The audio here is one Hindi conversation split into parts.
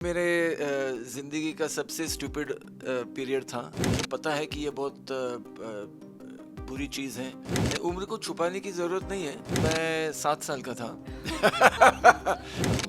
मेरे ज़िंदगी का सबसे स्टूपिड पीरियड था। मुझे पता है कि ये बहुत बुरी चीज़ है। उम्र को छुपाने की ज़रूरत नहीं है। मैं 7 साल का था।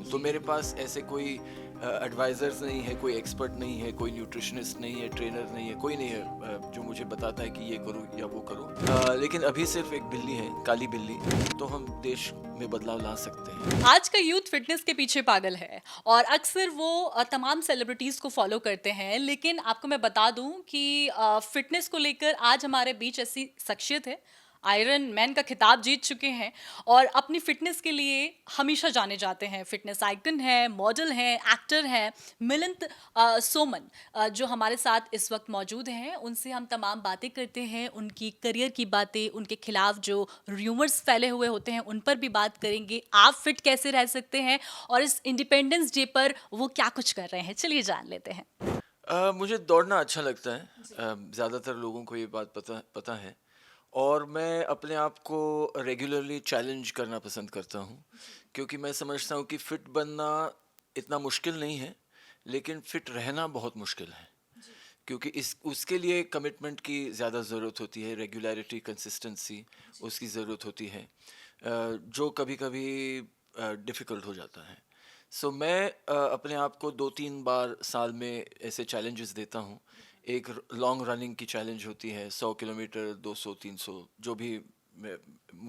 तो जी। मेरे पास ऐसे कोई एडवाइज़र्स नहीं है, कोई एक्सपर्ट नहीं है, कोई न्यूट्रिशनिस्ट नहीं है, ट्रेनर नहीं है, कोई नहीं है जो मुझे बताता है कि ये करो या वो करो। लेकिन अभी सिर्फ़ एक बिल्ली है, काली बिल्ली, तो हम देश में बदलाव ला सकते हैं। आज का यूथ फिटनेस के पीछे पागल है और अक्सर वो तमाम सेलिब्रिटीज को फॉलो करते हैं, लेकिन आपको मैं बता दूं कि फिटनेस को लेकर आज हमारे बीच ऐसी शख्सियत है, आयरन मैन का खिताब जीत चुके हैं और अपनी फिटनेस के लिए हमेशा जाने जाते हैं। फिटनेस आइकन है, मॉडल हैं, एक्टर हैं। मिलिंद सोमन जो हमारे साथ इस वक्त मौजूद हैं, उनसे हम तमाम बातें करते हैं, उनकी करियर की बातें, उनके खिलाफ जो र्यूमर्स फैले हुए होते हैं उन पर भी बात करेंगे। आप फिट कैसे रह सकते हैं और इस इंडिपेंडेंस डे पर वो क्या कुछ कर रहे हैं, चलिए जान लेते हैं। मुझे दौड़ना अच्छा लगता है। जी। ज़्यादातर लोगों को ये बात पता पता है और मैं अपने आप को रेगुलरली चैलेंज करना पसंद करता हूँ, क्योंकि मैं समझता हूँ कि फ़िट बनना इतना मुश्किल नहीं है, लेकिन फ़िट रहना बहुत मुश्किल है। जी। क्योंकि इस उसके लिए कमिटमेंट की ज़्यादा ज़रूरत होती है, रेगुलरिटी, कंसिस्टेंसी जी। उसकी ज़रूरत होती है, जो कभी-कभी डिफ़िकल्ट हो जाता है। सो मैं अपने आप को 2-3 बार साल में ऐसे चैलेंजेस देता हूँ। एक लॉन्ग रनिंग की चैलेंज होती है, 100 किलोमीटर, 200-300 जो भी मैं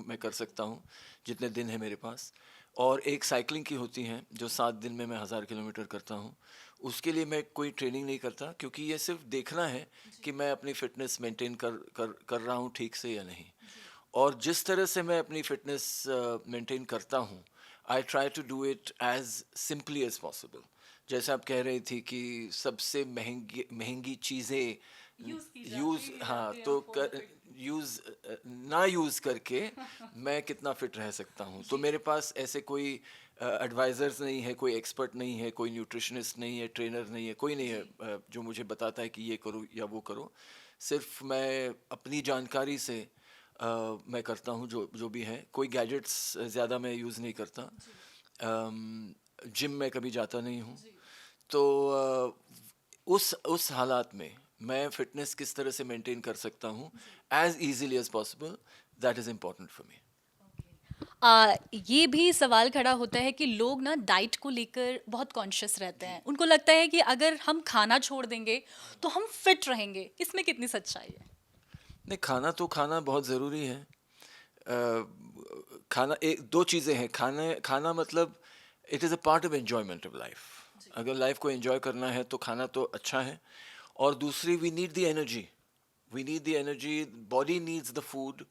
मैं कर सकता हूँ, जितने दिन है मेरे पास। और एक साइकिलिंग की होती है, जो 7 दिन में मैं 1000 किलोमीटर करता हूँ। उसके लिए मैं कोई ट्रेनिंग नहीं करता, क्योंकि ये सिर्फ देखना है कि मैं अपनी फ़िटनेस मेंटेन कर रहा हूँ ठीक से या नहीं। और जिस तरह से मैं अपनी फ़िटनेस मेंटेन करता हूँ, I try to do it as simply as possible. जैसे आप कह रही थी कि सबसे महंगी महंगी चीज़ें यूज की यूज़, जाती हाँ, जाते हैं तो फॉर फिट। यूज़ ना यूज़ करके मैं कितना फिट रह सकता हूँ। तो जी। मेरे पास ऐसे कोई एडवाइज़र्स नहीं है, कोई एक्सपर्ट नहीं है, कोई न्यूट्रिशनिस्ट नहीं है, ट्रेनर नहीं है, कोई नहीं है जी। जो मुझे बताता है कि ये करो या वो करो। सिर्फ मैं अपनी जानकारी से मैं करता हूँ जो जो भी है। कोई गैजेट्स ज़्यादा मैं यूज़ नहीं करता। जी। जिम में कभी जाता नहीं हूँ। जी। तो उस हालात में मैं फ़िटनेस किस तरह से मेंटेन कर सकता हूँ जी। As easily as possible, that is important for me. ये भी सवाल खड़ा होता है कि लोग ना डाइट को लेकर बहुत कॉन्शियस रहते जी। हैं। उनको लगता है कि अगर हम खाना छोड़ देंगे तो हम फिट रहेंगे। इसमें कितनी सच्चाई है? नहीं, खाना तो खाना बहुत ज़रूरी है। खाना एक 2 चीज़ें हैं। खाने खाना मतलब it is a part of enjoyment of life. जी। अगर लाइफ़ को एन्जॉय करना है तो खाना तो अच्छा है। और दूसरी, we need the energy. We need the energy, body needs the food.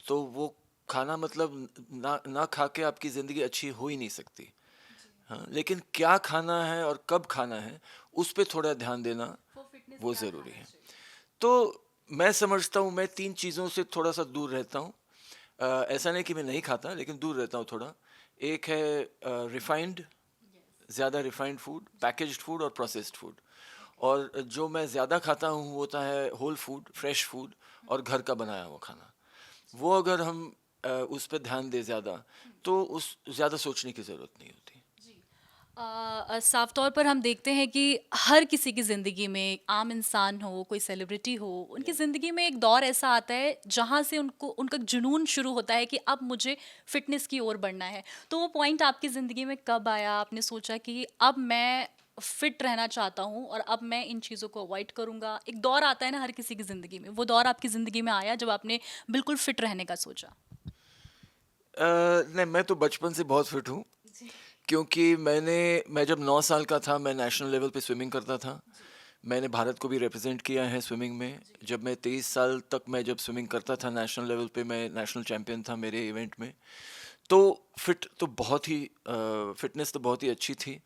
तो वो खाना मतलब ना ना खा के आपकी ज़िंदगी अच्छी हो ही नहीं सकती। जी। हाँ, लेकिन क्या खाना है और कब खाना है, उस पे थोड़ा ध्यान देना फॉर फिटनेस वो क्या ज़रूरी खाना है। चाहिए? तो मैं समझता हूँ, मैं 3 चीज़ों से थोड़ा-सा दूर रहता हूँ। ऐसा नहीं कि मैं नहीं खाता, लेकिन दूर रहता हूँ थोड़ा। एक है रिफाइंड, यस। ज़्यादा रिफाइंड फूड, जी। पैकेज्ड फूड और प्रोसेस्ड फूड। ओके। और जो मैं ज़्यादा खाता हूँ वो होता है होल फूड, फ्रेश फूड और घर का बनाया हुआ खाना। जी। वो अगर हम उस पे ध्यान दें ज़्यादा, तो उस ज़्यादा सोचने की ज़रूरत नहीं होती। जी। साफ तौर पर हम देखते हैं कि हर किसी की ज़िंदगी में, आम इंसान हो, कोई सेलिब्रिटी हो, उनकी या ज़िंदगी में एक दौर ऐसा आता है जहाँ से उनको उनका जुनून शुरू होता है कि अब मुझे फ़िटनेस की ओर बढ़ना है। तो वो पॉइंट आपकी ज़िंदगी में कब आया? आपने सोचा कि अब मैं फ़िट रहना चाहता हूँ और अब मैं इन चीज़ों को अवॉइड करूँगा। एक दौर आता है ना हर किसी की ज़िंदगी में, वो दौर आपकी ज़िंदगी में आया जब आपने बिल्कुल फ़िट रहने का सोचा? नहीं, मैं तो बचपन से बहुत फिट हूँ, जी। क्योंकि मैं जब 9 साल का था, मैं नेशनल लेवल पे स्विमिंग करता था। जी। मैंने भारत को भी रिप्रेजेंट किया है स्विमिंग में। जी। जब मैं 23 साल तक मैं जब स्विमिंग करता था नेशनल लेवल पे, मैं नेशनल चैंपियन था मेरे इवेंट में। तो फिटनेस तो बहुत ही अच्छी थी।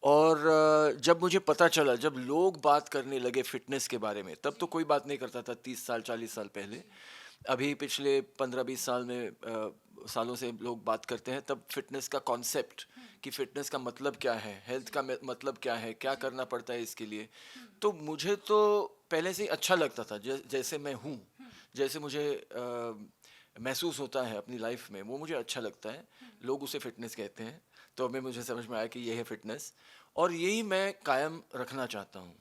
और जब मुझे पता चला, जब लोग बात करने लगे फिटनेस के बारे में, तब तो जी। कोई बात नहीं करता था 30 साल 40 साल पहले। जी। अभी पिछले 15-20 साल में सालों से लोग बात करते हैं, तब फिटनेस का कॉन्सेप्ट, हुँ। कि फिटनेस का मतलब क्या है, हेल्थ जी। का मतलब क्या है, क्या जी। करना पड़ता है इसके लिए। हुँ। तो मुझे तो पहले से ही अच्छा लगता था, जैसे मैं हूँ, हुँ। जैसे मुझे महसूस होता है अपनी लाइफ में, वो मुझे अच्छा लगता है। हुँ। लोग उसे फिटनेस कहते हैं, तो अभी मुझे समझ में आया कि ये है फिटनेस। और यही मैं कायम रखना चाहता हूँ।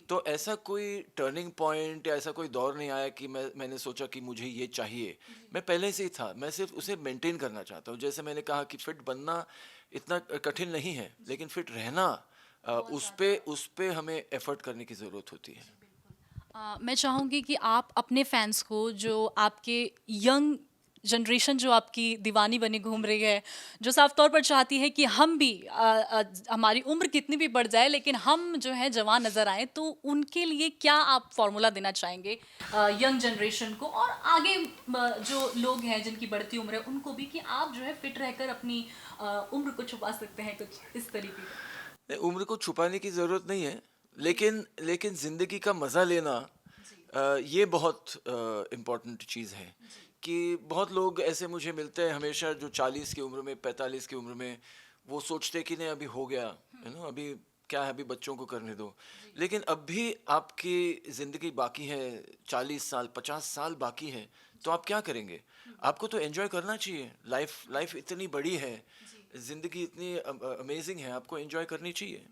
तो ऐसा कोई टर्निंग पॉइंट या ऐसा कोई दौर नहीं आया कि मैंने सोचा कि मुझे ये चाहिए। मैं पहले से ही था, मैं सिर्फ उसे मेंटेन करना चाहता हूँ। जैसे मैंने कहा कि फिट बनना इतना कठिन नहीं है, लेकिन फिट रहना उस पे हमें एफर्ट करने की ज़रूरत होती है। मैं चाहूँगी कि आप अपने फैंस को, जो आपके यंग जनरेशन जो आपकी दीवानी बनी घूम रही है, जो साफ तौर पर चाहती है कि हम भी हमारी उम्र कितनी भी बढ़ जाए लेकिन हम जो है जवान नज़र आए, तो उनके लिए क्या आप फॉर्मूला देना चाहेंगे यंग जनरेशन को, और आगे जो लोग हैं जिनकी बढ़ती उम्र है उनको भी, कि आप जो है फिट रहकर अपनी उम्र को छुपा सकते हैं कुछ इस तरीके का? नहीं, उम्र को छुपाने की ज़रूरत नहीं है, लेकिन लेकिन ज़िंदगी का मज़ा लेना ये बहुत इम्पोर्टेंट चीज़ है। कि बहुत लोग ऐसे मुझे मिलते हैं हमेशा, जो 40 की उम्र में, 45 की उम्र में वो सोचते हैं कि नहीं अभी हो गया, है ना, अभी क्या है, अभी बच्चों को करने दो। लेकिन अब भी आपकी ज़िंदगी बाकी है, 40 साल 50 साल बाकी है। तो आप क्या करेंगे? आपको तो एंजॉय करना चाहिए। लाइफ लाइफ इतनी बड़ी है, ज़िंदगी इतनी अमेजिंग है, आपको एंजॉय करनी चाहिए।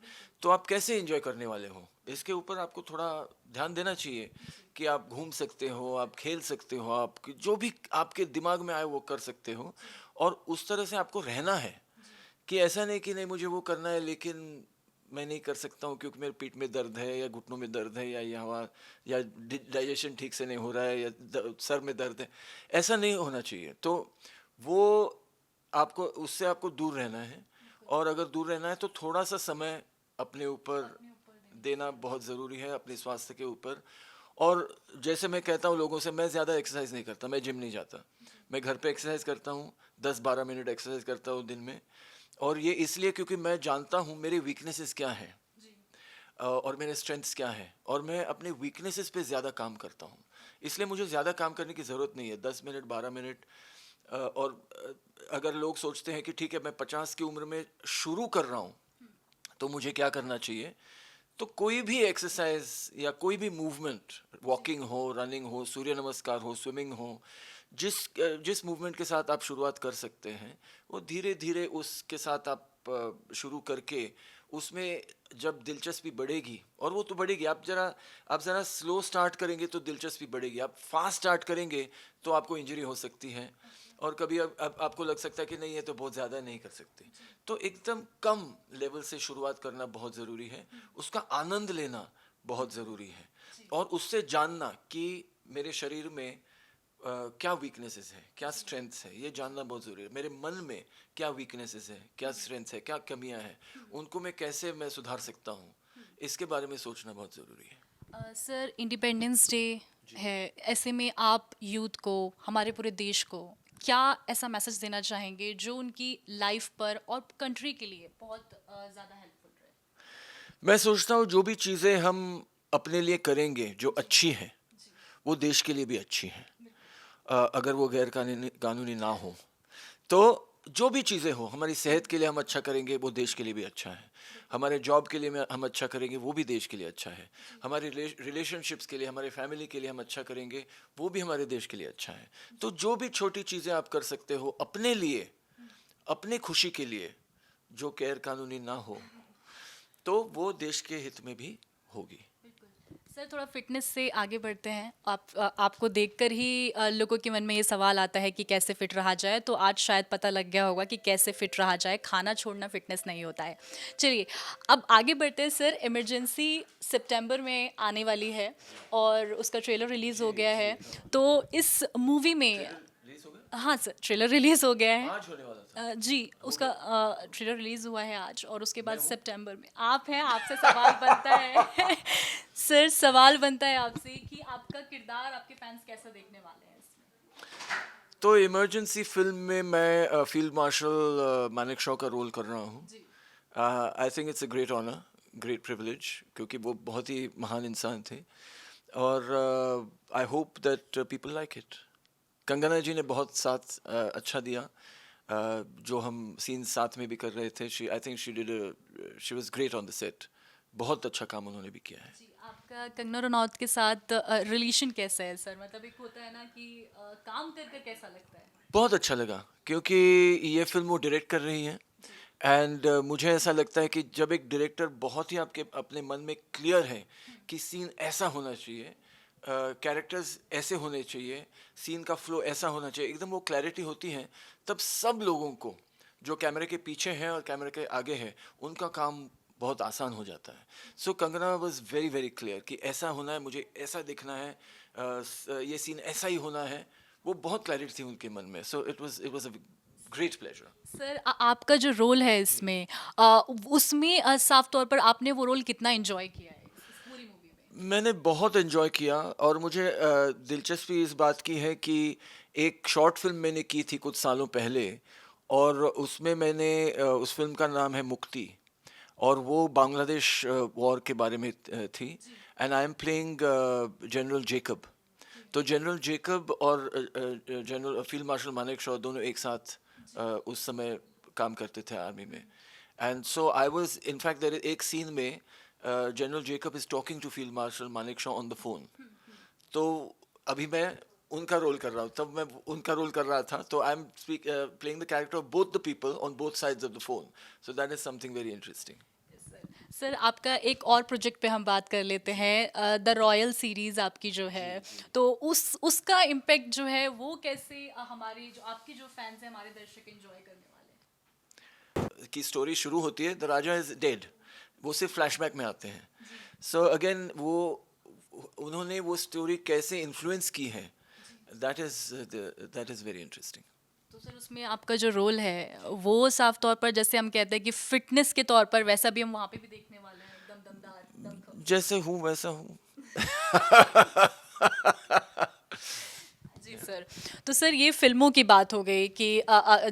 तो आप कैसे एंजॉय करने वाले हो, इसके ऊपर आपको थोड़ा ध्यान देना चाहिए। कि आप घूम सकते हो, आप खेल सकते हो, आप जो भी आपके दिमाग में आए वो कर सकते हो। और उस तरह से आपको रहना है। कि ऐसा नहीं कि नहीं मुझे वो करना है लेकिन मैं नहीं कर सकता हूँ क्योंकि मेरे पीठ में दर्द है, या घुटनों में दर्द है, या यहाँ, या डाइजेशन ठीक से नहीं हो रहा है, या सर में दर्द है। ऐसा नहीं होना चाहिए। तो वो आपको, उससे आपको दूर रहना है। और अगर दूर रहना है तो थोड़ा सा समय अपने ऊपर देना बहुत ज़रूरी है, अपने स्वास्थ्य के ऊपर। और जैसे मैं कहता हूँ लोगों से, मैं ज़्यादा एक्सरसाइज नहीं करता, मैं जिम नहीं जाता। मैं घर पे एक्सरसाइज करता हूँ, 10-12 मिनट एक्सरसाइज करता हूँ दिन में। और ये इसलिए क्योंकि मैं जानता हूँ मेरी वीकनेसेस क्या हैं, और मेरे स्ट्रेंथ्स क्या हैं, और मैं अपने वीकनेसेस पे ज़्यादा काम करता हूँ। इसलिए मुझे ज़्यादा काम करने की ज़रूरत नहीं है, 10 मिनट 12 मिनट। अगर लोग सोचते हैं कि ठीक है मैं 50 की उम्र में शुरू कर रहा हूँ तो मुझे क्या करना चाहिए, तो कोई भी एक्सरसाइज या कोई भी मूवमेंट, वॉकिंग हो, रनिंग हो, सूर्य नमस्कार हो, स्विमिंग हो, जिस जिस मूवमेंट के साथ आप शुरुआत कर सकते हैं, वो धीरे धीरे उसके साथ आप शुरू करके उसमें जब दिलचस्पी बढ़ेगी, और वो तो बढ़ेगी, आप ज़रा स्लो स्टार्ट करेंगे तो दिलचस्पी बढ़ेगी, आप फास्ट स्टार्ट करेंगे तो आपको इंजरी हो सकती है। और कभी अब आपको लग सकता है कि नहीं ये तो बहुत ज़्यादा नहीं कर सकते। तो एकदम कम लेवल से शुरुआत करना बहुत ज़रूरी है, उसका आनंद लेना बहुत ज़रूरी है। और उससे जानना कि मेरे शरीर में क्या वीकनेसेस है, क्या स्ट्रेंथ्स है, ये जानना बहुत ज़रूरी है। मेरे मन में क्या वीकनेसेस है, क्या स्ट्रेंथ्स है, क्या कमियां हैं, उनको मैं सुधार सकता हूँ, इसके बारे में सोचना बहुत ज़रूरी है। सर, इंडिपेंडेंस डे है, ऐसे में आप यूथ को, हमारे पूरे देश को क्या ऐसा मैसेज देना चाहेंगे जो उनकी लाइफ पर और कंट्री के लिए बहुत ज़्यादा हेल्पफुल रहे? मैं सोचता हूँ जो भी चीज़ें हम अपने लिए करेंगे जो अच्छी हैं, वो देश के लिए भी अच्छी हैं। अगर वो गैर कानूनी कानूनी ना हो, तो जो भी चीज़ें हो, हमारी सेहत के लिए हम अच्छा करेंगे वो देश के लिए भी अच्छा है। हमारे जॉब के लिए हम अच्छा करेंगे वो भी देश के लिए अच्छा है। हमारे रिलेशनशिप्स के लिए, हमारे फैमिली के लिए हम अच्छा करेंगे वो भी हमारे देश के लिए अच्छा है। तो जो भी छोटी चीज़ें आप कर सकते हो अपने लिए, अपने खुशी के लिए, जो गैर कानूनी ना हो, तो वो देश के हित में भी होगी। सर, थोड़ा फिटनेस से आगे बढ़ते हैं। आपको देखकर ही लोगों के मन में ये सवाल आता है कि कैसे फिट रहा जाए, तो आज शायद पता लग गया होगा कि कैसे फिट रहा जाए। खाना छोड़ना फिटनेस नहीं होता है। चलिए, अब आगे बढ़ते हैं सर। इमरजेंसी सितंबर में आने वाली है और उसका ट्रेलर रिलीज़ हो गया है। तो इस मूवी में, रिलीज हो गया, हाँ सर, ट्रेलर रिलीज़ हो गया है। आज होने वाला था। जी, हो उसका गया। ट्रेलर रिलीज़ हुआ है आज, और उसके बाद मैं हूँ। सितंबर में आप हैं, आपसे सवाल बनता है सर, सवाल बनता है आपसे कि आपका किरदार आपके फैंस कैसा देखने वाले हैं इसमें? तो इमरजेंसी फिल्म में मैं फील्ड मार्शल मानेक शॉ का रोल कर रहा हूँ। जी, I think it's a great honour, great privilege, क्योंकि वो बहुत ही महान इंसान थे। और I hope that people like it. Kangana ji ने बहुत साथ अच्छा दिया। जो हम सीन साथ में भी कर रहे थे, she I think she was great on the set. बहुत अच्छा काम उन्होंने भी किया है। जी, आपका कंगना रनौत के साथ रिलेशन कैसा है सर? मतलब एक होता है ना कि काम कर कर कैसा लगता है? बहुत अच्छा लगा, क्योंकि ये फिल्म वो डायरेक्ट कर रही हैं। एंड मुझे ऐसा लगता है कि जब एक डायरेक्टर बहुत ही आपके अपने मन में क्लियर है कि सीन ऐसा होना चाहिए, कैरेक्टर्स ऐसे होने चाहिए, सीन का फ्लो ऐसा होना चाहिए, एकदम वो क्लैरिटी होती है, तब सब लोगों को जो कैमरे के पीछे हैं और कैमरे के आगे हैं उनका काम बहुत आसान हो जाता है. So Kangana was very very clear कि ऐसा होना है, मुझे ऐसा दिखना है, ये सीन ऐसा ही होना है. वो बहुत क्लैरिटी थी उनके मन में. So it was a great pleasure. Sir आपका जो रोल है इसमें उसमें साफ तौर पर आपने वो रोल कितना एंजॉय किया है इस पूरी मूवी में? मैंने बहुत एंजॉय किया और मुझे दिलचस्पी इस बात की है कि एक शॉर्ट फिल्म मैंने की थी कुछ सालों पहले और उसमें मैंने उस फिल्म का नाम है मुक्ति और वो बांग्लादेश वॉर के बारे में थी. And I am playing general Jacob. तो जनरल जेकब और जनरल फील्ड मार्शल मानेकशॉ दोनों एक साथ उस समय काम करते थे आर्मी में. And so I was in fact there एक सीन में general Jacob is talking to field marshal Manekshaw on the phone. तो अभी मैं उनका रोल कर रहा हूँ, तब मैं उनका रोल कर रहा था. तो I am playing the character of both the people on both sides of the phone. So that is something very interesting. Sir आपका एक और प्रोजेक्ट पे हम बात कर लेते हैं, द रॉयल सीरीज आपकी जो है, तो उसका इम्पैक्ट जो है वो कैसे हमारे जो आपके जो फैंस हैं हमारे दर्शक एंजॉय करने वाले हैं? की स्टोरी शुरू होती है, द राजा इज डेड, वो सिर्फ फ्लैशबैक में आते हैं. सो अगेन वो उन्होंने वो स्टोरी कैसे इन्फ्लुएंस की है, दैट इज वेरी इंटरेस्टिंग. तो सर उसमें आपका जो रोल है वो साफ तौर पर जैसे हम कहते हैं कि फिटनेस के तौर पर वैसा भी हम वहाँ पे भी देखने वाले हैं, एकदम दमदार दमखम. जैसे हूँ वैसा हूँ. जी सर. तो सर ये फ़िल्मों की बात हो गई कि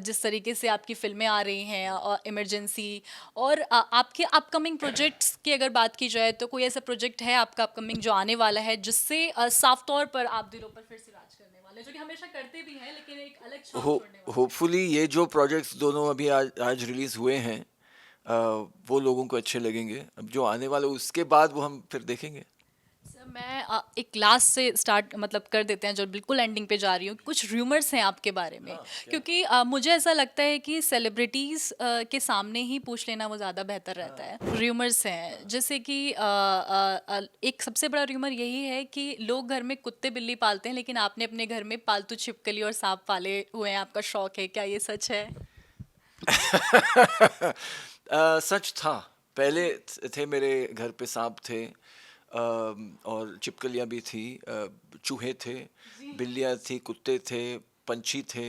जिस तरीके से आपकी फ़िल्में आ रही हैं और इमरजेंसी और आपके अपकमिंग प्रोजेक्ट्स की अगर बात की जाए तो कोई ऐसा प्रोजेक्ट है आपका अपकमिंग जो आने वाला है जिससे साफ तौर पर आप दिलों पर फिर से राज करने वाले हैं, जो कि हमेशा करते भी हैं लेकिन एक अलग छाप हो छोड़ने वाले हैं? होपफुली ये जो प्रोजेक्ट्स दोनों अभी आज रिलीज हुए हैं, अ, वो लोगों को अच्छे लगेंगे. अब जो आने वाले उसके बाद वो हम फिर देखेंगे. सर मैं एक लास्ट से स्टार्ट मतलब कर देते हैं जो बिल्कुल एंडिंग पे जा रही हूँ, कुछ र्यूमर्स हैं आपके बारे में हाँ, क्या? क्योंकि मुझे ऐसा लगता है कि सेलिब्रिटीज़ के सामने ही पूछ लेना वो ज़्यादा बेहतर रहता है. र्यूमर्स हैं जैसे कि एक सबसे बड़ा र्यूमर यही है कि लोग घर में कुत्ते बिल्ली पालते हैं लेकिन आपने अपने घर में पालतू छिपकली और सांप पाले हुए हैं, आपका शौक है, क्या ये सच है? सच था. पहले थे मेरे घर पे सांप थे, और छिपकलियाँ भी थी, चूहे थे, बिल्लियाँ थी, कुत्ते थे, पंछी थे,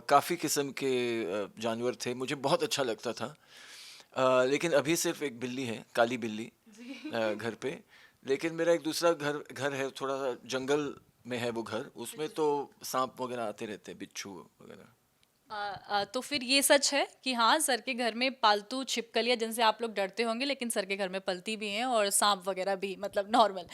काफ़ी किस्म के जानवर थे. मुझे बहुत अच्छा लगता था. लेकिन अभी सिर्फ एक बिल्ली है, काली बिल्ली, घर पे. लेकिन मेरा एक दूसरा घर घर है, थोड़ा सा जंगल में है वो घर. उसमें तो सांप वगैरह आते रहते हैं, बिच्छू वगैरह. तो फिर ये सच है कि हाँ सर के घर में पालतू छिपकलियाँ जिनसे आप लोग डरते होंगे लेकिन सर के घर में पलती भी हैं और सांप वगैरह भी मतलब नॉर्मल.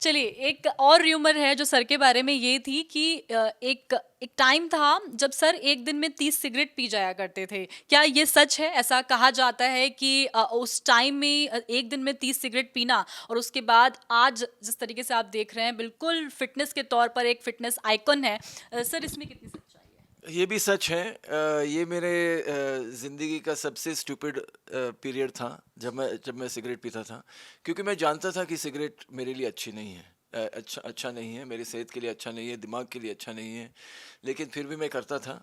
चलिए एक और र्यूमर है जो सर के बारे में ये थी कि एक एक टाइम था जब सर एक दिन में 30 सिगरेट पी जाया करते थे, क्या ये सच है? ऐसा कहा जाता है कि उस टाइम में एक दिन में 30 सिगरेट पीना और उसके बाद आज जिस तरीके से आप देख रहे हैं बिल्कुल फिटनेस के तौर पर एक फिटनेस आइकन है. सर इसमें कितनी सच्चाई है? ये भी सच है. ये मेरे ज़िंदगी का सबसे स्टूपिड पीरियड था जब मैं सिगरेट पीता था, क्योंकि मैं जानता था कि सिगरेट मेरे लिए अच्छी नहीं है. अच्छा अच्छा नहीं है, मेरी सेहत के लिए अच्छा नहीं है, दिमाग के लिए अच्छा नहीं है. लेकिन फिर भी मैं करता था.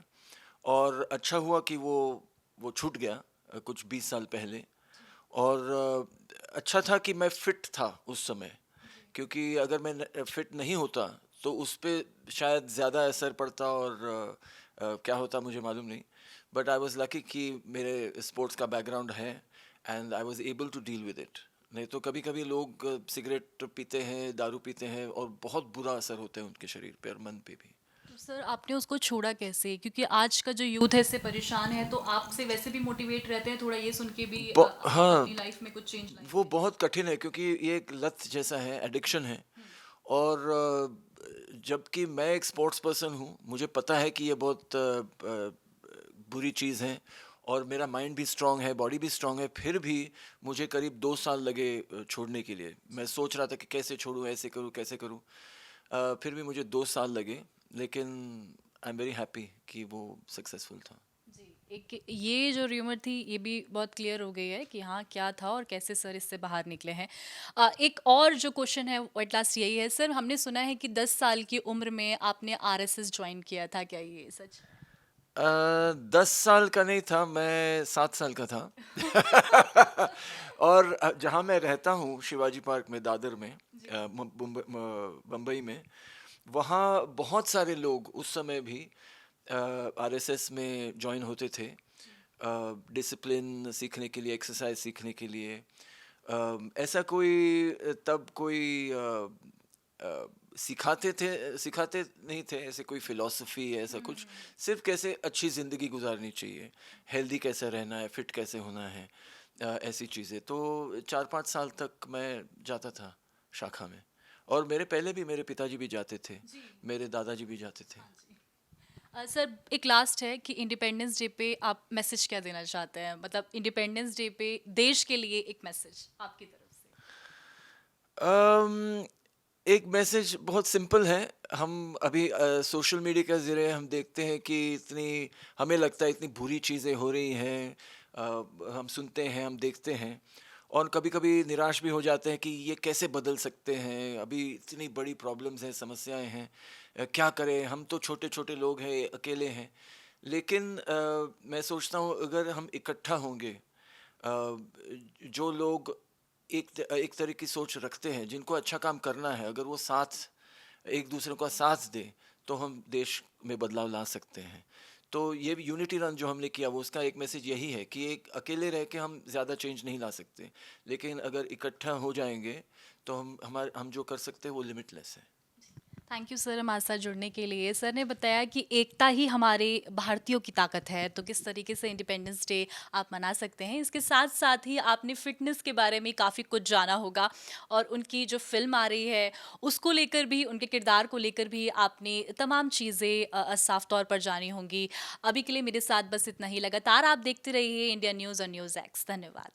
और अच्छा हुआ कि वो छूट गया कुछ 20 साल पहले. और अच्छा था कि मैं फिट था उस समय, क्योंकि अगर मैं फिट नहीं होता तो उस पे शायद ज़्यादा असर पड़ता और क्या होता मुझे मालूम नहीं. बट आई वाज लकी कि मेरे स्पोर्ट्स का बैकग्राउंड है and I was able to deal with it. नहीं तो कभी कभी लोग सिगरेट पीते हैं, दारू पीते हैं और बहुत बुरा असर होता है उनके शरीर पे और मन पे भी. तो सर आपने उसको छोड़ा कैसे? क्योंकि आज का जो यूथ है इससे परेशान है, तो आपसे वैसे भी मोटिवेट रहते हैं थोड़ा ये सुन के भी हाँ, अपनी लाइफ में कुछ चेंज लाएं. वो बहुत कठिन है क्योंकि ये एक लत जैसा है, एडिक्शन है. और जबकि मैं एक स्पोर्ट्स पर्सन हूँ, मुझे पता है कि ये बहुत बुरी चीज़ है और मेरा माइंड भी स्ट्रांग है, बॉडी भी स्ट्रांग है. फिर भी मुझे करीब 2 साल लगे छोड़ने के लिए. मैं सोच रहा था कि कैसे छोड़ूं, ऐसे करूं, कैसे करूं. फिर भी मुझे 2 साल लगे, लेकिन आई एम वेरी हैप्पी कि वो सक्सेसफुल था. जी. एक ये जो र्यूमर थी ये भी बहुत क्लियर हो गई है कि हाँ क्या था और कैसे सर इससे बाहर निकले हैं। एक और जो क्वेश्चन है वो एट लास्ट यही है सर, हमने सुना है कि 10 साल की उम्र में आपने आरएसएस ज्वाइन किया था, क्या ये सच? 10 साल का नहीं था, मैं 7 साल का था। और जहाँ मैं रहता हूँ शिवाजी पार्क में, दादर में, बम्बई में, वहाँ बहुत सारे लोग उस समय भी आरएसएस में ज्वाइन होते थे, डिसिप्लिन सीखने के लिए, एक्सरसाइज सीखने के लिए। ऐसा कोई तब कोई सिखाते नहीं थे ऐसे कोई फिलॉसफी है ऐसा कुछ, सिर्फ कैसे अच्छी ज़िंदगी गुजारनी चाहिए, हेल्दी कैसे रहना है, फिट कैसे होना है, ऐसी चीज़ें। तो 4-5 साल तक मैं जाता था शाखा में, और मेरे पहले भी मेरे पिताजी भी जाते थे, जी। मेरे दादाजी भी जाते थे। हाँ जी। सर एक लास्ट है कि इंडिपेंडेंस डे पे आप मैसेज क्या देना चाहते हैं, मतलब इंडिपेंडेंस डे पे देश के लिए एक मैसेज आपकी तरफ से। अम, एक मैसेज बहुत सिंपल है। हम अभी सोशल मीडिया के ज़रिए हम देखते हैं कि इतनी, हमें लगता है इतनी बुरी चीज़ें हो रही हैं, हम सुनते हैं, हम देखते हैं, और कभी-कभी निराश भी हो जाते हैं कि ये कैसे बदल सकते हैं, अभी इतनी बड़ी प्रॉब्लम्स हैं, समस्याएं हैं, क्या करें, हम तो छोटे-छोटे लोग हैं, अकेले हैं। लेकिन मैं सोचता हूँ अगर हम इकट्ठा होंगे, जो लोग एक तरह की सोच रखते हैं, जिनको अच्छा काम करना है, अगर वो साथ एक दूसरे का साथ दे, तो हम देश में बदलाव ला सकते हैं। तो ये भी यूनिटी रन जो हमने किया, वो उसका एक मैसेज यही है कि एक अकेले रह के हम ज़्यादा चेंज नहीं ला सकते, लेकिन अगर इकट्ठा हो जाएंगे तो हम जो कर सकते हैं वो लिमिटलेस है। थैंक यू सर हमारे साथ जुड़ने के लिए। सर ने बताया कि एकता ही हमारे भारतीयों की ताकत है, तो किस तरीके से इंडिपेंडेंस डे आप मना सकते हैं। इसके साथ साथ ही आपने फिटनेस के बारे में काफ़ी कुछ जाना होगा, और उनकी जो फिल्म आ रही है उसको लेकर भी, उनके किरदार को लेकर भी आपने तमाम चीज़ें साफ तौर पर जानी होंगी। अभी के लिए मेरे साथ बस इतना ही। लगातार आप देखते रहिए इंडिया न्यूज़ और न्यूज़ एक्स। धन्यवाद।